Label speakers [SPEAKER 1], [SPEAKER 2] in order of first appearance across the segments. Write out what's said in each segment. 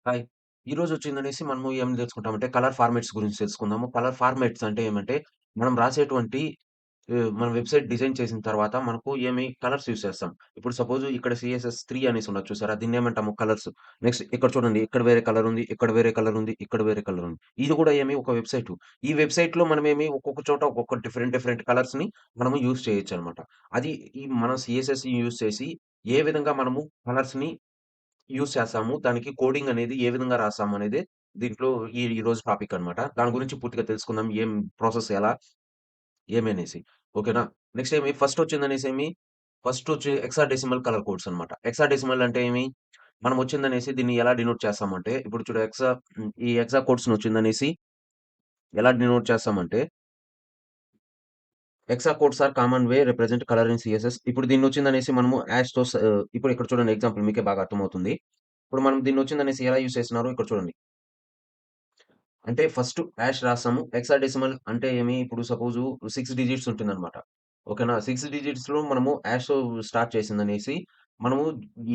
[SPEAKER 1] Hi. ఈరోజొచ్చిందనేసి మనము ఏం తెలుసుకుంటామంటే colour formats గురించి తెలుసుకుందాము. కలర్ ఫార్మాట్స్ అంటే ఏమంటే, మనం రాసేటువంటి మన వెబ్‌సైట్ డిజైన్ చేసిన తర్వాత మనకు కలర్స్ యూజ్ చేస్తాం. ఇప్పుడు సపోజ్ ఇక్కడ సీఎస్ఎస్ 3 అనేసి ఉన్నది చూసారా? దీన్నేమంటాము కలర్స్. నెక్స్ట్ ఇక్కడ చూడండి. ఇక్కడ వేరే కలర్ ఉంది. ఇక్కడ వేరే కలర్ ఉంది. ఇక్కడ వేరే కలర్ ఉంది. ఇది కూడా ఒక వెబ్‌సైటు. ఈ వెబ్‌సైట్‌లో మనమేమి ఒక్కొక్క చోట ఒక్కొక్క డిఫరెంట్ డిఫరెంట్ కలర్స్‌ని మనము యూజ్ చేయొచ్చనమాట. అది మనం సీఎస్ఎస్‌ని యూజ్ చేసి ఏ విధంగా మనము కలర్స్‌ని యూజ్ చేస్తాము. దానికి కోడింగ్ అనేది ఏ విధంగా రాసామనేదే దీంట్లో ఈరోజు టాపిక్ అన్నమాట. దాని గురించి పూర్తిగా తెలుసుకుందాం. ప్రాసెస్ ఎలా? ఏమనేసి. ఓకేనా? నెక్స్ట్ ఫస్ట్ వచ్చిందనేసేమి ఫస్ట్ వచ్చి హెక్సాడెసిమల్ కలర్ కోడ్స్ అన్నమాట. హెక్సాడెసిమల్ అంటే మనం వచ్చిందనేసి దీన్ని ఎలా డినోట్ చేస్తామంటే, ఇప్పుడు చూడు ఈ హెక్సా కోడ్స్‌ని వచ్చిందనేసి ఎలా డినోట్ చేస్తామంటే, hexa codes are common way represent colour in CSS. ఇప్పుడు దీన్నొచ్చిందనేసి మనము ఇప్పుడు ఇక్కడ చూడండి ఎగ్జాంపుల్ మీకే బాగా అర్థమవుతుంది. ఇప్పుడు మనం దీన్నొచ్చిందనేసి ఎలా యూజ్ చేస్తున్నారు ఇక్కడ చూడండి. అంటే ఫస్ట్ హాష్ రాసాము. హెక్సాడెసిమల్ అంటే ఇప్పుడు సపోజు 6 డిజిట్స్ ఉంటుందన్నమాట. ఓకేనా? 6 డిజిట్స్‌లో మనము హాష్ స్టార్ట్ చేసిందనేసి మనము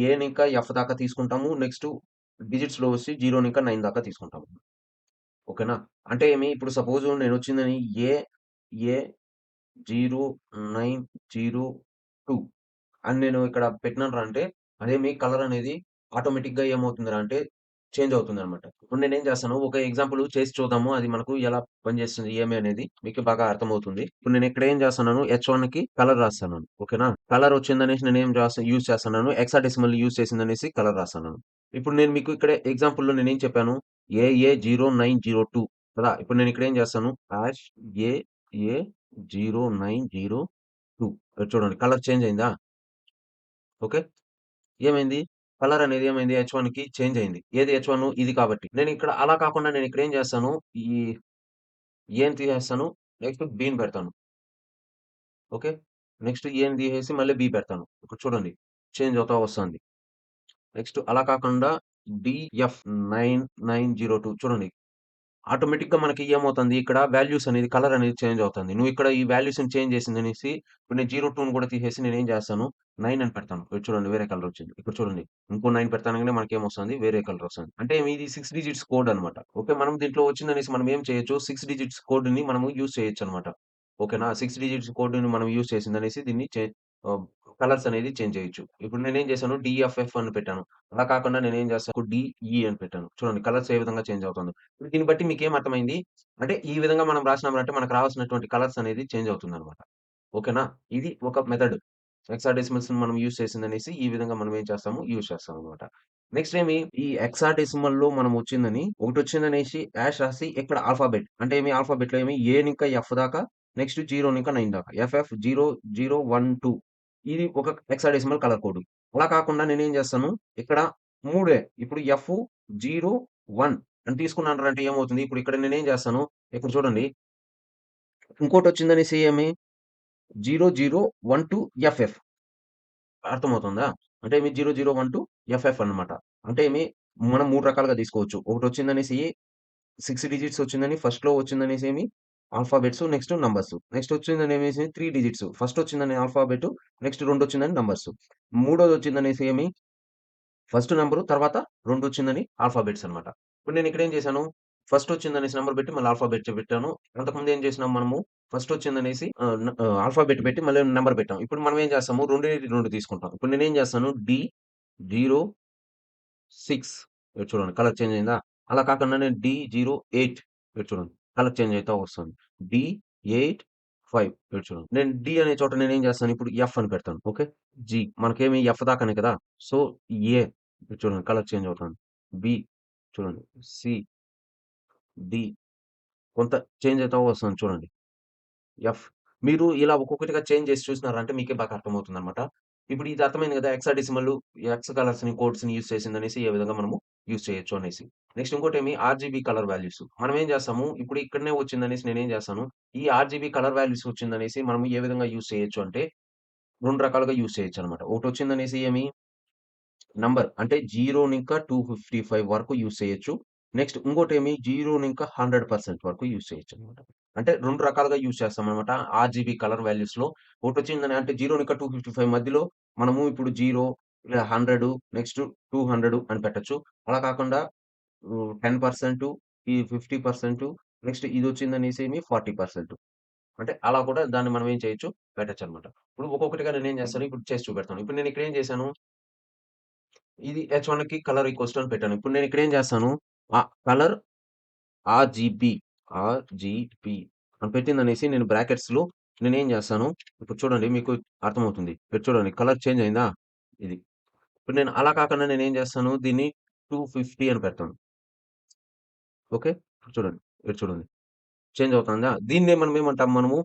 [SPEAKER 1] ఏ నింకా ఎఫ్ దాకా తీసుకుంటాము. నెక్స్ట్ డిజిట్స్‌లో వచ్చి 0 నింకా 9 దాకా తీసుకుంటాము. ఓకేనా? అంటే ఇప్పుడు సపోజు నేనొచ్చిందని ఏ, ఏ 0902 అని నేను ఇక్కడ పెట్టినానురా అంటే, కలర్ అనేది ఆటోమేటిక్‌గా ఏమవుతుందిరా అంటే చేంజ్ అవుతుందనమాట. ఇప్పుడు నేనేం చేస్తాను, ఒక ఎగ్జాంపుల్ చేసి చూద్దాము. అది మనకు ఎలా పనిచేస్తుంది అనేది మీకు బాగా అర్థమవుతుంది. ఇప్పుడు నేను ఇక్కడ ఏం చేస్తున్నాను, హెచ్1కి కలర్ రాస్తున్నాను. ఓకేనా? కలర్ వచ్చిందనేసి నేనేం యూజ్ చేస్తున్నాను, హెక్సాడెసిమల్ యూజ్ చేసిందనేసి కలర్ రాస్తున్నాను. ఇప్పుడు నేను మీకు ఇక్కడ ఎగ్జాంపుల్‌లో నేనేం చెప్పాను, AA0902 కదా! ఇప్పుడు నేను ఇక్కడ ఏం చేస్తాను, హాష్ AA0902 చూడండి కలర్ చేంజ్ అయిందా? ఓకే. ఏమైంది? కలర్ అనేది హెచ్1కి చేంజ్ అయింది. ఏది హెచ్1 ఇది కాబట్టి. నేనిక్కడ అలా కాకుండా నేనిక్కడ ఏం చేస్తాను, ఈ ఏని తీసేస్తాను. నెక్స్ట్ బిని పెడతాను. ఓకే. నెక్స్ట్ ఏని తీసేసి మళ్ళీ బి పెడతాను. ఇప్పుడు చూడండి చేంజ్ అవుతా వస్తుంది. నెక్స్ట్ అలా కాకుండా DF9902 చూడండి. ఆటోమేటిక్‌గా మనకి ఏమవుతుంది ఇక్కడ వాల్యూస్ అనేది కలర్ అనేది చేంజ్ అవుతుంది. నువ్వు ఇక్కడ ఈ వాల్యూస్‌ని చేంజ్ చేసిందనేసి ఇప్పుడు నేను 02ని కూడా తీసేసి నేనేం చేస్తాను 9 అని పెడతాను. ఇక్కడ చూడండి వేరే కలర్ వచ్చింది. ఇక్కడ చూడండి ఇంకో 9 పెడతానంగానే మనకేమొస్తుంది వేరే కలర్ వస్తుంది. అంటే ఇది 6 డిజిట్స్ కోడ్ అన్నమాట. ఓకే. మనం దీంట్లో వచ్చిందనేసి మనం ఏం చేయొచ్చు 6 డిజిట్స్ కోడ్‌ని మనము యూజ్ చేయొచ్చన్నమాట. ఓకేనా? 6 డిజిట్స్ కోడ్‌ని మనం యూజ్ చేసిందనేసి దీన్ని ఆహ్, కలర్స్ అనేది చేంజ్ చేయొచ్చు. ఇప్పుడు నేనేం చేశాను డీఎఫ్ఎఫ్ అని పెట్టాను. అలా కాకుండా నేనేం చేస్తాను డీఈ అని పెట్టాను. చూడండి కలర్స్ ఏ విధంగా చేంజ్ అవుతుందో. దీన్ని బట్టి మీకేం అర్థమైంది? అంటే ఈ విధంగా మనం రాసినామంటే మనకు రావాల్సినటువంటి కలర్స్ అనేది చేంజ్ అవుతుందన్నమాట. ఓకేనా? ఇది ఒక మెథడ్. హెక్సాడెసిమల్స్‌ని మనం యూజ్ చేసిందనేసి ఈ విధంగా మనం ఏం చేస్తాము యూజ్ చేస్తామన్నమాట. నెక్స్ట్ ఈ హెక్సాడెసిమల్‌లో మనం వచ్చిందని ఒకటొచ్చిందనేసి హాష్ రాసి ఇక్కడ ఆల్ఫాబెట్ అంటే ఆల్ఫాబెట్‌లో ఏ నుంచి ఎఫ్ దాకా నెక్స్ట్ 0 నుంచి 9 దాకా FF0012 ఇది ఒక హెక్సాడెసిమల్ కలర్ కోడ్. అలా కాకుండా నేనేం చేస్తాను ఇక్కడ 3 ఇప్పుడు F01 అని తీసుకున్నానురా అంటే ఏమవుతుంది? ఇప్పుడు ఇక్కడ నేనేం చేస్తాను, ఇక్కడ చూడండి ఇంకోటొచ్చిందనేసి 0012 అర్థమవుతుందా? అంటే 0012 అన్నమాట. అంటే మనం 3 రకాలుగా తీసుకోవచ్చు. ఒకటొచ్చిందనేసి 6 డిజిట్స్ వచ్చిందని ఫస్ట్‌లో వచ్చిందనేసి ఆల్ఫాబెట్స్ నెక్స్ట్ నంబర్స్. నెక్స్ట్ వచ్చిందనేసి 3 డిజిట్స్. ఫస్ట్ వచ్చిందని ఆల్ఫాబెట్ నెక్స్ట్ రెండొచ్చిందని నంబర్స్. మూడోదొచ్చిందనేసి ఫస్ట్ నంబరు తర్వాత 2 వచ్చిందని ఆల్ఫాబెట్స్ అన్నమాట. ఇప్పుడు నేనిక్కడ ఏం చేశాను, ఫస్ట్ వచ్చిందనేసి నంబర్ పెట్టి మళ్ళీ ఆల్ఫాబెట్ పెట్టాను. అంతకుముందు ఏం చేసినాం మనము ఫస్ట్ వచ్చిందనేసి ఆల్ఫాబెట్ పెట్టి మళ్ళీ నంబర్ పెట్టాం. ఇప్పుడు మనం ఏం చేస్తాము 2 తీసుకుంటాం. ఇప్పుడు నేనేం చేస్తాను D06 ఇక్కడ చూడండి కలర్ చేంజ్ అయిందా? అలా కాకుండా నేను D08 ఇక్కడ చూడండి కలర్ చేంజ్ అయితా వస్తుంది. D85 ఇక్కడ చూడండి. నేను డి అనే చోట నేనేం చేస్తాను ఇప్పుడు ఎఫ్ అని పెడతాను. ఓకే. ఎఫ్ దాకానే కదా! సో, ఏ ఇది చూడండి కలర్ చేంజ్ అవుతుంది. బి చూడండి. సి, డి కొంత చేంజ్ అయితా వస్తుంది చూడండి. ఎఫ్. మీరు ఇలా ఒక్కొక్కటిగా చేంజ్ చేసి చూసినారంటే మీకే బాగా అర్థమవుతుందన్నమాట. ఇప్పుడు ఇది అర్థమైంది కదా! హెక్సాడెసిమల్ ఎక్స్ కలర్స్‌ని, కోడ్స్‌ని యూజ్ చేసిందనేసి ఏ విధంగా మనము యూజ్ చేయొచ్చు అనేసి. నెక్స్ట్ ఇంకోటేమి ఆర్‌జీబీ కలర్ వాల్యూస్. మనం ఏం చేస్తాము ఇప్పుడు ఇక్కడనే వచ్చిందనేసి నేనేం చేస్తాను, ఈ ఆర్‌జీబీ కలర్ వాల్యూస్ వచ్చిందనేసి మనం ఏ విధంగా యూజ్ చేయొచ్చు అంటే 2 రకాలుగా యూజ్ చేయొచ్చన్నమాట. ఒకటొచ్చిందనేసి నంబర్ అంటే 0 ఇంకా 255 వరకు యూజ్ చేయొచ్చు. నెక్స్ట్ ఇంకోటేమి 0 ఇంకా 100% వరకు యూజ్ చేయొచ్చనమాట. అంటే 2 రకాలుగా యూజ్ చేస్తామనమాట. ఆర్‌జీబీ కలర్ వాల్యూస్‌లో ఒకటొచ్చిందని అంటే 0 ఇంకా 255 మధ్యలో మనము ఇప్పుడు 0 ఇలా 100 నెక్స్ట్ 200 అని పెట్టొచ్చు. అలా కాకుండా 10% ఈ 50% నెక్స్ట్ ఇదొచ్చిందనేసేమి 40%. అంటే అలా కూడా దాన్ని మనం ఏం చేయొచ్చు పెట్టొచ్చనమాట. ఇప్పుడు ఒక్కొక్కటిగా నేనేం చేస్తాను, ఇప్పుడు చేసి చూపెడతాను. ఇప్పుడు నేనిక్కడ ఏం చేశాను, ఇది H1కి కలర్ ఈక్వల్స్ టు అని పెట్టాను. ఇప్పుడు నేనిక్కడ ఏం చేస్తాను, కలర్ ఆర్‌జీబీ, ఆర్‌జీబీ అని పెట్టిందనేసి నేను బ్రాకెట్స్‌లో నేనేం చేస్తాను, ఇప్పుడు చూడండి మీకు అర్థమవుతుంది. ఇక్కడ చూడండి కలర్ చేంజ్ అయిందా? ఇది. ఇప్పుడు నేను అలా కాకుండా నేనేం చేస్తాను, దీన్ని 250 అని పెడతాను. ఓకే. ఇప్పుడు చూడండి. ఇక్కడ చూడండి. చేంజ్ అవుతుందా? దీన్నే మనం ఏమంటాం మనము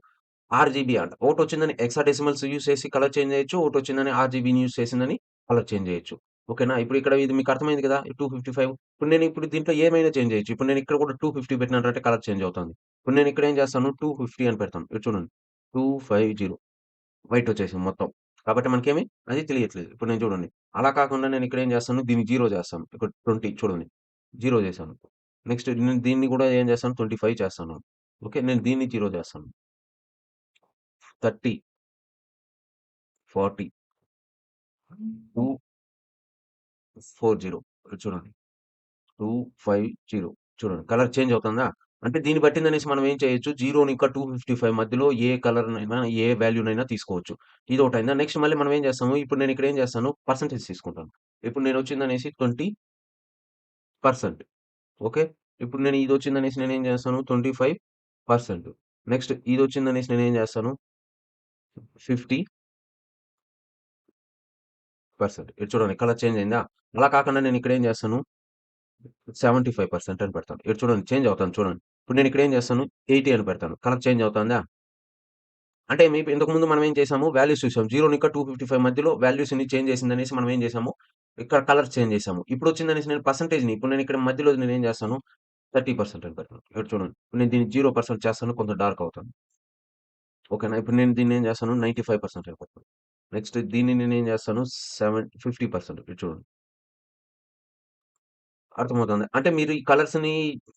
[SPEAKER 1] ఆర్‌జీబీ అంటాం. ఒకటొచ్చిందని హెక్సాడెసిమల్స్ యూజ్ చేసి కలర్ చేంజ్ చేయొచ్చు. ఒకటొచ్చిందని ఆర్‌జీబీని యూజ్ చేసిందని కలర్ చేంజ్ చేయొచ్చు. ఓకేనా? ఇప్పుడు ఇక్కడ ఇది మీకు అర్థమైంది కదా! 255 ఇప్పుడు దీంట్లో ఏమైనా చేంజ్ చేయొచ్చు. ఇప్పుడు నేను ఇక్కడ కూడా 250 పెట్టినానంటే కలర్ చేంజ్ అవుతుంది. ఇప్పుడు నేను ఇక్కడ ఏం చేస్తాను 250 అని పెడతాను. ఇక్కడ చూడండి. 250 వైట్ వచ్చేసింది మొత్తం. కాబట్టి మనకేమి అది తెలియట్లేదు. ఇప్పుడు నేను చూడండి. అలా కాకుండా నేను ఇక్కడ ఏం చేస్తాను దీన్ని 0 చేస్తాను. ఇక్కడ 20 చూడండి. 0 చేశాను. నెక్స్ట్ నేను దీన్ని కూడా ఏం చేస్తాను 25 చేస్తాను. ఓకే. నేను దీన్ని 0 చేస్తాను. 30, 40, 240 చూడండి. 250 చూడండి. కలర్ చేంజ్ అవుతుందా? అంటే దీన్ని బట్టిందనేసి మనం ఏం చేయొచ్చు 0 ఇంకా 255 మధ్యలో ఏ కలర్‌నైనా, ఏ వాల్యూనైనా తీసుకోవచ్చు. ఇదొకటయిందా? నెక్స్ట్ మళ్ళీ మనం ఏం చేస్తాము, ఇప్పుడు నేను ఇక్కడ ఏం చేస్తాను పర్సెంటేజ్ తీసుకుంటాను. ఇప్పుడు నేనొచ్చిందనేసి 20% ఓకే. ఇప్పుడు నేను ఇదొచ్చిందనేసి నేనేం చేస్తాను 25% నెక్స్ట్ ఇదొచ్చిందనేసి నేనేం చేస్తాను 50% ఇది చూడండి కలర్ చేంజ్ అయిందా? అలా కాకుండా నేను ఇక్కడ ఏం చేస్తాను 75% అని పెడతాను. ఇక్కడ చూడండి చేంజ్ అవుతుంది చూడండి. ఇప్పుడు నేను ఇక్కడ ఏం చేస్తాను 80 అని పెడతాను. కలర్ చేంజ్ అవుతుందా? అంటే మీకు ఇంతకుముందు మనం ఏం చేసాము వాల్యూస్ చూసాం. 0 ఇంకా 255 మధ్యలో వాల్యూస్‌ని చేంజ్ చేసిందనేసి మనం ఏం చేసాము, ఇక్కడ కలర్ చేంజ్ చేసాము. ఇప్పుడొచ్చిందనేసి నేను పర్సెంటేజ్‌ని ఇప్పుడు నేను ఇక్కడ మధ్యలో నేనేం చేస్తాను 30% అని పెడతాను. ఇక్కడ చూడండి. ఇప్పుడు నేను దీన్ని 0% చేస్తాను కొంచెం డార్క్ అవుతుంది. ఓకేనా? ఇప్పుడు నేను దీన్నేం చేస్తాను 95% అని పెడతాను. నెక్స్ట్ దీన్ని నేనేం చేస్తాను 50% ఇది చూడండి. అర్థమవుతుందా? అంటే మీరు ఈ కలర్స్‌ని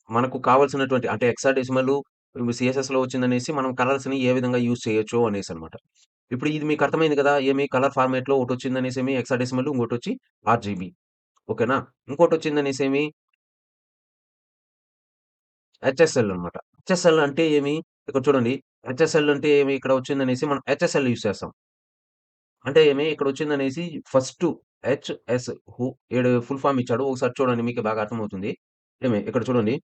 [SPEAKER 1] మనకు కావాల్సినటువంటి అంటే హెక్సాడెసిమల్, సీఎస్ఎస్‌లో వచ్చిందనేసి మనం కలర్స్‌ని ఏ విధంగా యూజ్ చేయొచ్చు అనేసనమాట. ఇప్పుడు ఇది మీకు అర్థమైంది కదా! ఏమి కలర్ ఫార్మాట్‌లో ఒకటొచ్చిందనేసేమి హెక్సాడెసిమల్, ఇంకోటొచ్చి ఆర్‌జీబీ. ఓకేనా? ఇంకోటొచ్చిందనేసేమి హెచ్ఎస్ఎల్ అనమాట. హెచ్ఎస్ఎల్ అంటే ఏమి? ఇక్కడ చూడండి. హెచ్ఎస్ఎల్ అంటే ఏమి? ఇక్కడ వచ్చిందనేసి మనం హెచ్ఎస్ఎల్ యూజ్ చేస్తాం. అంటే ఏమి? ఇక్కడొచ్చిందనేసి ఫస్టు హెచ్ఎస్ ఈడు ఫుల్ ఫార్మ్ ఇచ్చాడు. ఒకసారి చూడండి మీకే బాగా అర్థమవుతుంది. ఇక్కడ చూడండి.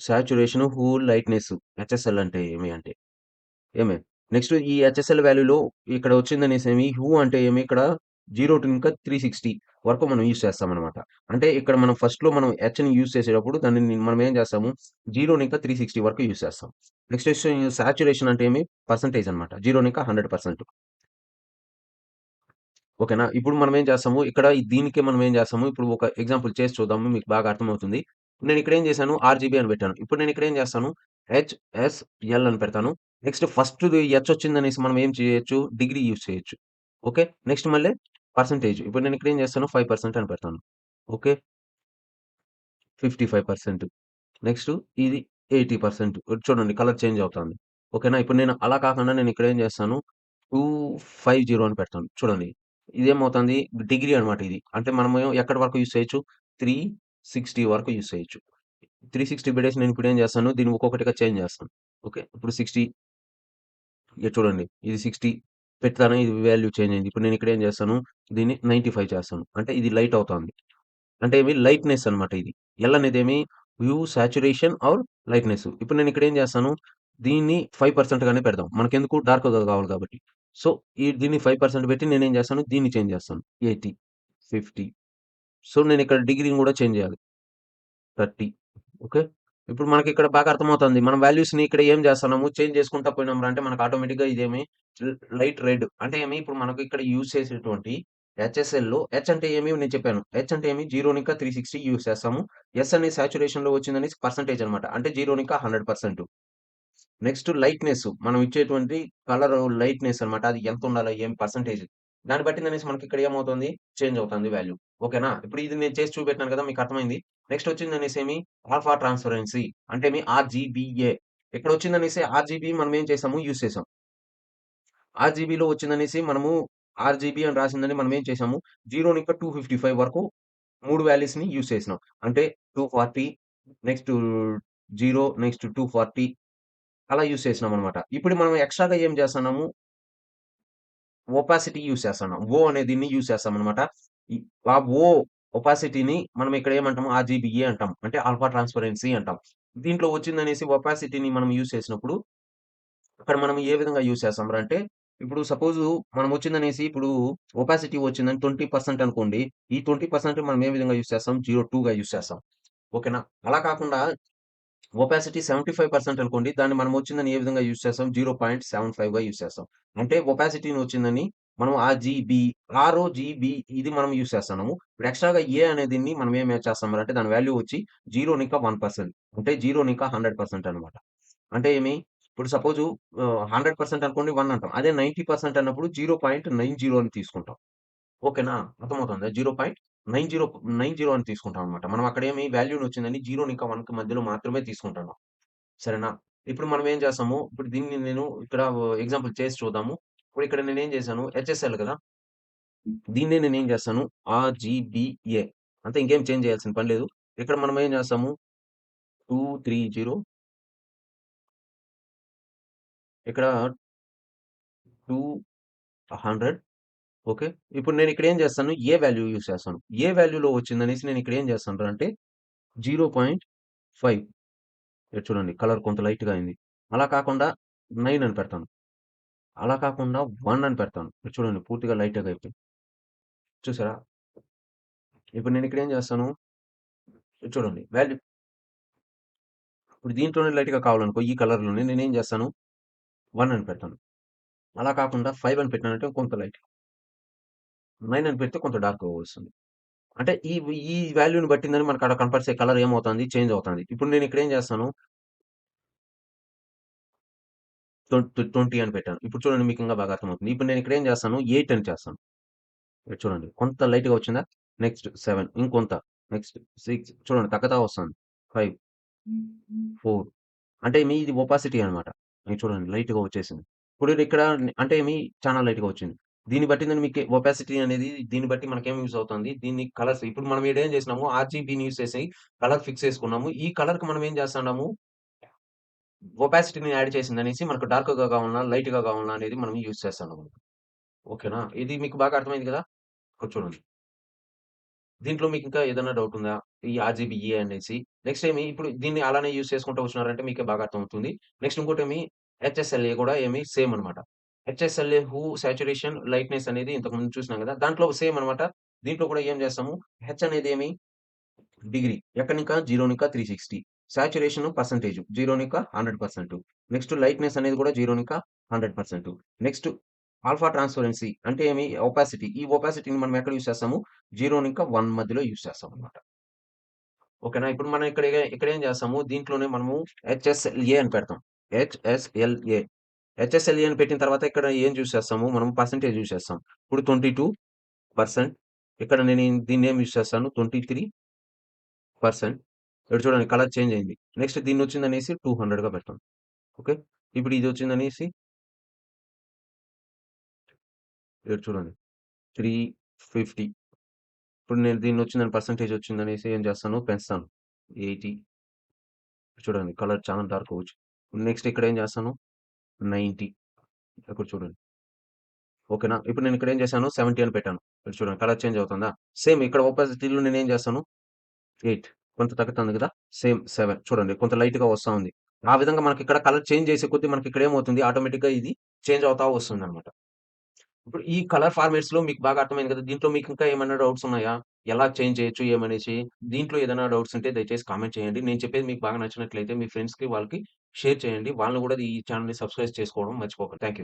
[SPEAKER 1] సాచురేషన్, హూల్, లైట్‌నెస్ హెచ్ఎస్ఎల్ అంటే ఏమి అంటే, ఏమి? నెక్స్ట్ ఈ హెచ్ఎస్ఎల్ వాల్యూలో ఇక్కడ వచ్చిందనేసేమి హూ అంటే ఏమి ఇక్కడ 0 టు ఇంకా 360 వరకు మనం యూజ్ చేస్తామనమాట. అంటే ఇక్కడ మనం ఫస్ట్‌లో మనం హెచ్‌ని యూజ్ చేసేటప్పుడు దాన్ని మనం ఏం చేస్తాము 0 ఇంకా 360 వరకు యూజ్ చేస్తాం. నెక్స్ట్ వచ్చి సాచురేషన్ అంటే ఏమి పర్సెంటేజ్ అనమాట. 0 ఇంకా 100%. ఓకేనా? ఇప్పుడు మనం ఏం చేస్తాము, ఇక్కడ దీనికి మనం ఏం చేస్తాము, ఇప్పుడు ఒక ఎగ్జాంపుల్ చేసి చూద్దాము. మీకు బాగా అర్థమవుతుంది. నేను ఇక్కడ ఏం చేశాను, ఆర్‌జీబీ అని పెట్టాను. ఇప్పుడు నేను ఇక్కడ ఏం చేస్తాను, హెచ్ఎస్ఎల్ అని పెడతాను. నెక్స్ట్ ఫస్ట్‌ది హెచ్ వచ్చిందనేసి మనం ఏం చేయొచ్చు, డిగ్రీ యూజ్ చేయొచ్చు. ఓకే. నెక్స్ట్ మళ్ళీ పర్సెంటేజ్. ఇప్పుడు నేను ఇక్కడ ఏం చేస్తాను, 5% అని పెడతాను. ఓకే. 55% నెక్స్ట్ ఇది 80% చూడండి కలర్ చేంజ్ అవుతుంది. ఓకేనా? ఇప్పుడు నేను అలా కాకుండా నేను ఇక్కడ ఏం చేస్తాను 250 అని పెడతాను. చూడండి. ఇదేమవుతుంది డిగ్రీ అన్నమాట ఇది. అంటే మనము ఎక్కడి వరకు యూజ్ చేయొచ్చు 360 వరకు యూజ్ చేయొచ్చు. 360 పెట్టేసి నేను ఇప్పుడు ఏం చేస్తాను దీన్ని ఒక్కొక్కటిగా చేంజ్ చేస్తాను. ఓకే. ఇప్పుడు 60 ఇగ చూడండి. ఇది 60 పెడతాను. ఇది వాల్యూ చేంజ్ అయింది. ఇప్పుడు నేను ఇక్కడ ఏం చేస్తాను దీన్ని 95 చేస్తాను. అంటే ఇది లైట్ అవుతుంది. అంటే ఇవి లైట్‌నెస్ అన్నమాట ఇది. ఎల్ అనేదేమి వ్యూ సాచురేషన్ ఆర్ లైట్‌నెస్. ఇప్పుడు నేను ఇక్కడ ఏం చేస్తాను, దీన్ని 5% గానే పెడదాం. మనకెందుకు డార్క్‌గా కావాలి కాబట్టి. సో, దీన్ని 5% పెట్టి నేనేం చేస్తాను, దీన్ని చేంజ్ చేస్తాను. 80, 50 సో, నేనిక్కడ డిగ్రీని కూడా చేంజ్ చేయాలి. 30 ఓకే. ఇప్పుడు మనకిక్కడ బాగా అర్థమవుతుంది. మనం వాల్యూస్‌ని ఇక్కడ ఏం చేస్తున్నాము, చేంజ్ చేసుకుంటా పోయినాంరా అంటే మనకు ఆటోమేటిక్‌గా ఇదేమి లైట్ రెడ్ అంటే ఏమి ఇప్పుడు మనకు ఇక్కడ యూజ్ చేసేటువంటి హెచ్ఎస్ఎల్‌లో హెచ్ అంటే ఏమి నేను చెప్పాను. హెచ్ అంటే ఏమి 0 ఇంకా 360 యూజ్ చేస్తాము. ఎస్ అనేది సాచురేషన్‌లో వచ్చిందనేసి పర్సెంటేజ్ అన్నమాట. అంటే 0 ఇంకా 100%. నెక్స్ట్ లైట్‌నెస్ మనం ఇచ్చేటువంటి కలర్ లైట్‌నెస్ అన్నమాట. అది ఎంతుండాలి? ఏం పర్సెంటేజ్? దాన్ని బట్టిందనేసి మనకిక్కడ ఏమవుతుంది? చేంజ్ అవుతుంది వాల్యూ. ఓకేనా? ఇప్పుడు ఇది నేను చేసి చూపెట్టినాను కదా! మీకు అర్థమైంది. నెక్స్ట్ వచ్చిందనేసేమి ఆల్ఫా ట్రాన్స్‌పరెన్సీ అంటే ఆర్‌జీబీఏ. ఇక్కడొచ్చిందనేసి ఆర్‌జీబీ మనం ఏం చేసాము? యూజ్ చేసాం. ఆర్‌జీబీలో వచ్చిందనేసి మనము ఆర్‌జీబీ అని రాసిందని మనం ఏం చేసాము 0 ఇంకా 255 వరకు 3 వాల్యూస్‌ని యూజ్ చేసినాం. అంటే 240 నెక్స్ట్ 0 నెక్స్ట్ 240 అలా యూజ్ చేసినామనమాట. ఇప్పుడు మనం ఎక్స్‌ట్రాగా ఏం చేస్తన్నాము, ఒపాసిటీ యూజ్ చేస్తన్నాం. ఓ అనే దీన్ని యూజ్ చేస్తామనమాట. ఈ ఆ ఓ ఒపాసిటీని మనం ఇక్కడ ఏమంటాము ఆర్‌జీబీఏ అంటాం. అంటే ఆల్ఫా ట్రాన్స్‌పరెన్సీ అంటాం. దీంట్లో వచ్చిందనేసి ఒపాసిటీని మనం యూజ్ చేసినప్పుడు అక్కడ మనం ఏ విధంగా యూజ్ చేస్తాంరా అంటే, ఇప్పుడు సపోజు మనమొచ్చిందనేసి ఇప్పుడు ఒపాసిటీ వచ్చిందని 20% అనుకోండి. ఈ 20% మనం ఏ విధంగా యూజ్ చేస్తాం? 0.2గా యూజ్ చేస్తాం. ఓకేనా? అలా కాకుండా ఒపాసిటీ 75% అనుకోండి. దాన్ని మనమొచ్చిందని ఏ విధంగా యూజ్ చేస్తాం? 0.75గా యూజ్ చేస్తాం. అంటే ఒపాసిటీని వచ్చిందని మనం ఆర్‌జీబీ, ఆర్‌ఓ-జీబీ ఇది మనం యూజ్ చేస్తున్నాము. ఇప్పుడు ఎక్స్‌ట్రాగా ఏ అనే దీన్ని మనం ఏం యాడ్ చేస్తామంటే దాని వాల్యూ వచ్చి 0 ఇంకా 1% అంటే 0 ఇంకా 100% అనమాట. అంటే ఏమి? ఇప్పుడు సపోజు 100% అనుకోండి 1 అంటాం. అదే 90% అన్నప్పుడు 0.90 అని తీసుకుంటాం. ఓకేనా? అర్థమవుతుందా? 0.90 అని తీసుకుంటాం అన్నమాట. మనం అక్కడేమి వాల్యూనొచ్చిందని 0 ఇంకా 1కి మధ్యలో మాత్రమే తీసుకుంటున్నాం. సరేనా? ఇప్పుడు మనం ఏం చేస్తాము, ఇప్పుడు దీన్ని నేను ఇక్కడ ఎగ్జాంపుల్ చేసి చూద్దాము. ఇప్పుడు ఇక్కడ నేనేం చేశాను హెచ్ఎస్ఎల్ కదా! దీన్నే నేనేం చేస్తాను ఆర్‌జీబీఏ అంతే ఇంకేం చేంజ్ చేయాల్సిన పని లేదు. ఇక్కడ మనం ఏం చేస్తాము 230 ఇక్కడ 200 ఓకే. ఇప్పుడు నేనిక్కడ ఏం చేస్తాను, ఏ వాల్యూ యూజ్ చేస్తాను. ఏ వాల్యూలో వచ్చిందనేసి నేనిక్కడ ఏం చేస్తానురా అంటే 0.5 ఇక్కడ చూడండి కలర్ కొంత లైట్‌గా అయింది. అలా కాకుండా 9 అని పెడతాను. అలా కాకుండా 1 అని పెడతాను. ఇక్కడ చూడండి పూర్తిగా లైట్‌గా అయిపోయింది. చూసారా? ఇప్పుడు నేనిక్కడ ఏం చేస్తాను, ఇది చూడండి వాల్యూ ఇప్పుడు దీంట్లోనే లైట్‌గా కావాలనుకో ఈ కలర్‌లోనే నేనేం చేస్తాను 1 అని పెడతాను. అలా కాకుండా 5 అని పెట్టానంటే కొంత లైట్ 9 అని పెడితే కొంత డార్క్‌గా వస్తుంది. అంటే ఈ వాల్యూని బట్టిందని మనకక్కడ కనపరిచే కలర్ ఏమవుతుంది చేంజ్ అవుతుంది. ఇప్పుడు నేనిక్కడ ఏం చేస్తాను 20 అని పెట్టాను. ఇప్పుడు చూడండి మీకింకా బాగా అర్థమవుతుంది. ఇప్పుడు నేనిక్కడ ఏం చేస్తాను 8 అని చేస్తాను. ఇక్కడ చూడండి కొంత లైట్‌గా వచ్చిందా? నెక్స్ట్ 7 ఇంకొంత. నెక్స్ట్ 6 చూడండి తగ్గుతా వస్తుంది. 5, 4 అంటే మీది ఒపాసిటీ అన్నమాట. ఇది చూడండి లైట్‌గా వచ్చేసింది. ఇప్పుడు ఇక్కడ అంటే చానా లైట్‌గా వచ్చింది. దీన్ని బట్టిందని మీకు ఒపాసిటీ అనేది దీన్ని బట్టి మనకేం యూజ్ అవుతుంది. దీన్ని కలర్స్ ఇప్పుడు మనం ఈడేం చేసినాము ఆర్‌జీబీని యూజ్ చేసి కలర్ ఫిక్స్ చేసుకున్నాము. ఈ కలర్‌కి మనం ఏం చేస్తున్నాము ఒపాసిటీని యాడ్ చేసిందనేసి మనకు డార్క్‌గా కావాలన్నా, లైట్‌గా కావాలన్నా అనేది మనం యూజ్ చేస్తున్నాము. ఓకేనా? ఇది మీకు బాగా అర్థమైంది కదా! ఇక్కడ చూడండి. దీంట్లో మీకింకా ఏదైనా డౌట్ ఉందా? ఈ ఆర్‌జీబీఏ అనేసి. నెక్స్ట్ ఇప్పుడు దీన్ని అలానే యూజ్ చేసుకుంటూ వచ్చినారంటే మీకే బాగా అర్థమవుతుంది. నెక్స్ట్ ఇంకోటేమి హెచ్ఎస్ఎల్ఏ కూడా సేమ్ అనమాట. హెచ్ఎస్ఎల్ఏ సాచురేషన్, లైట్‌నెస్ అనేది ఇంతకుముందు చూసినాం కదా! దాంట్లో సేమ్ అనమాట. దీంట్లో కూడా ఏం చేస్తాము హెచ్ అనేది డిగ్రీ. ఎక్కడనింకా 0 నింకా 360. సాచురేషన్ పర్సెంటేజ్ 0 నింకా 100%. నెక్స్ట్ లైట్‌నెస్ అనేది కూడా 0 నింకా 100%. నెక్స్ట్ ఆల్ఫా ట్రాన్స్‌పరెన్సీ అంటే ఒపాసిటీ. ఈ ఒపాసిటీని మనం ఎక్కడ యూజ్ చేస్తాము 0 నింకా 1 మధ్యలో యూజ్ చేస్తామనమాట. ఓకేనా? ఇప్పుడు మనం ఇక్కడేం చేస్తాము దీంట్లోనే మనము హెచ్ఎస్ఎల్ఏ అని పెడతాం. హెచ్ఎస్ఎల్ఏ. హెచ్ఎస్ఎల్ఏ అని పెట్టిన తర్వాత ఇక్కడ ఏం చూస్ చేస్తాము మనం పర్సెంటేజ్ యూజ్ చేస్తాం. ఇప్పుడు 22% ఇక్కడ నేను దీన్నేం యూజ్ చేస్తాను 23% ఇక్కడ చూడండి కలర్ చేంజ్ అయింది. నెక్స్ట్ దీన్నొచ్చిందనేసి 200గా పెడతాం. ఓకే. ఇప్పుడు ఇదొచ్చిందనేసి ఇక్కడ చూడండి 350 ఇప్పుడు నేను దీన్నొచ్చిందని పర్సెంటేజ్ వచ్చిందనేసి ఏం చేస్తాను పెంచుతాను. 80 చూడండి కలర్ చాలా డార్క్‌గా వచ్చింది. నెక్స్ట్ ఇక్కడేం చేస్తాను 90 ఇక్కడ చూడండి. ఓకేనా? ఇప్పుడు నేను ఇక్కడ ఏం చేశాను 70 అని పెట్టాను. ఇక్కడ చూడండి కలర్ చేంజ్ అవుతుందా? సేమ్ ఇక్కడ ఒపాసిటీలో నేనేం చేస్తాను 8 కొంత తగ్గుతుంది కదా! సేమ్ 7 చూడండి కొంత లైట్‌గా వస్తా ఉంది. ఆ విధంగా మనకిక్కడ కలర్ చేంజ్ చేసే కొద్దీ మనకిక్కడ ఏమవుతుంది ఆటోమేటిక్‌గా ఇది చేంజ్ అవుతా వస్తుందన్నమాట. ఇప్పుడు ఈ కలర్ ఫార్మాట్స్‌లో మీకు బాగా అర్థమైంది కదా! దీంట్లో మీకింకా ఏమన్నా డౌట్స్ ఉన్నాయా? ఎలా చేంజ్ చేయొచ్చు ఏమనేసి? దీంట్లో ఏదైనా డౌట్స్ ఉంటే దయచేసి కామెంట్ చేయండి. నేను చెప్పేది మీకు బాగా నచ్చినట్లయితే మీ ఫ్రెండ్స్‌కి వాళ్ళకి షేర్ చేయండి. వాళ్ళని కూడా ఈ ఛానెల్‌ని సబ్స్క్రైబ్ చేసుకోవడం మర్చిపోకండి. Thank you.